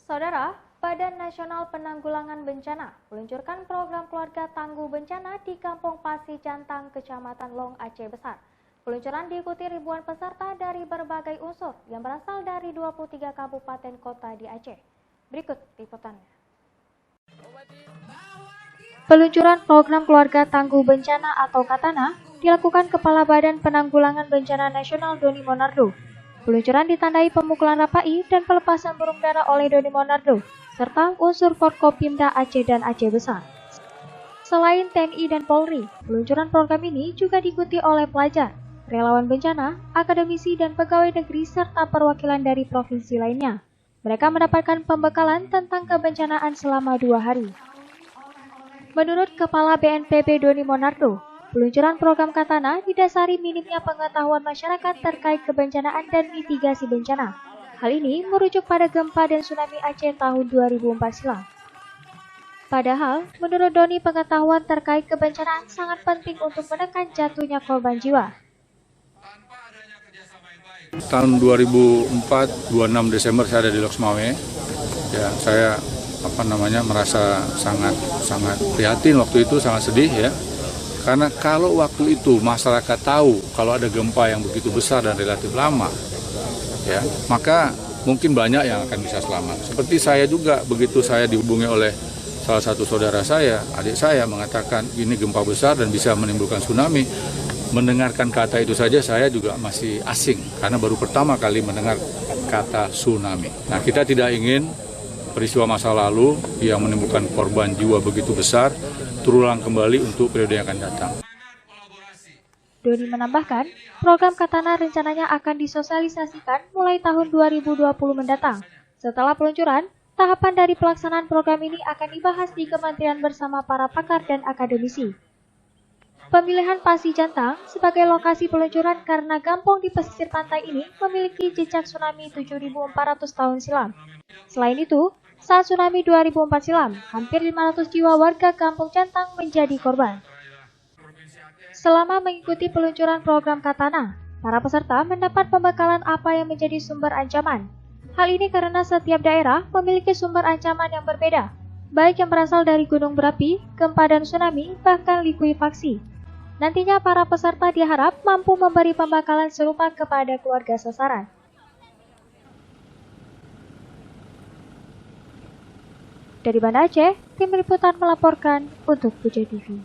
Saudara, Badan Nasional Penanggulangan Bencana meluncurkan program keluarga tangguh bencana di Kampung Pasi Cantang, Kecamatan Long, Aceh Besar. Peluncuran diikuti ribuan peserta dari berbagai unsur yang berasal dari 23 kabupaten kota di Aceh. Berikut liputannya. Peluncuran program keluarga tangguh bencana atau Katana dilakukan Kepala Badan Penanggulangan Bencana Nasional Doni Monardo. Peluncuran ditandai pemukulan rapai dan pelepasan burung dara oleh Doni Monardo, serta unsur Forkopimda Aceh dan Aceh Besar. Selain TNI dan Polri, peluncuran program ini juga diikuti oleh pelajar, relawan bencana, akademisi dan pegawai negeri serta perwakilan dari provinsi lainnya. Mereka mendapatkan pembekalan tentang kebencanaan selama 2 hari. Menurut Kepala BNPB Doni Monardo, peluncuran program Katana didasari minimnya pengetahuan masyarakat terkait kebencanaan dan mitigasi bencana. Hal ini merujuk pada gempa dan tsunami Aceh tahun 2004 silam. Padahal, menurut Doni, pengetahuan terkait kebencanaan sangat penting untuk menekan jatuhnya korban jiwa. Tahun 2004, 26 Desember saya ada di Loksmawe. Ya, saya merasa sangat prihatin waktu itu, sangat sedih ya. Karena kalau waktu itu masyarakat tahu kalau ada gempa yang begitu besar dan relatif lama, ya, maka mungkin banyak yang akan bisa selamat. Seperti saya juga, begitu saya dihubungi oleh salah satu saudara saya, adik saya mengatakan ini gempa besar dan bisa menimbulkan tsunami. Mendengarkan kata itu saja saya juga masih asing karena baru pertama kali mendengar kata tsunami. Nah, kita tidak ingin peristiwa masa lalu yang menimbulkan korban jiwa begitu besar terulang kembali untuk periode yang akan datang. Doni menambahkan, program Katana rencananya akan disosialisasikan mulai tahun 2020 mendatang. Setelah peluncuran, tahapan dari pelaksanaan program ini akan dibahas di Kementerian bersama para pakar dan akademisi. Pemilihan Pasi Cantang sebagai lokasi peluncuran karena kampung di pesisir pantai ini memiliki jejak tsunami 7.400 tahun silam. Selain itu, saat tsunami 2004 silam, hampir 500 jiwa warga Kampung Cantang menjadi korban. Selama mengikuti peluncuran program Katana, para peserta mendapat pembekalan apa yang menjadi sumber ancaman. Hal ini karena setiap daerah memiliki sumber ancaman yang berbeda, baik yang berasal dari gunung berapi, gempa dan tsunami, bahkan likuifaksi. Nantinya para peserta diharap mampu memberi pembekalan serupa kepada keluarga sasaran. Dari Banda Aceh, tim liputan melaporkan untuk Puja TV.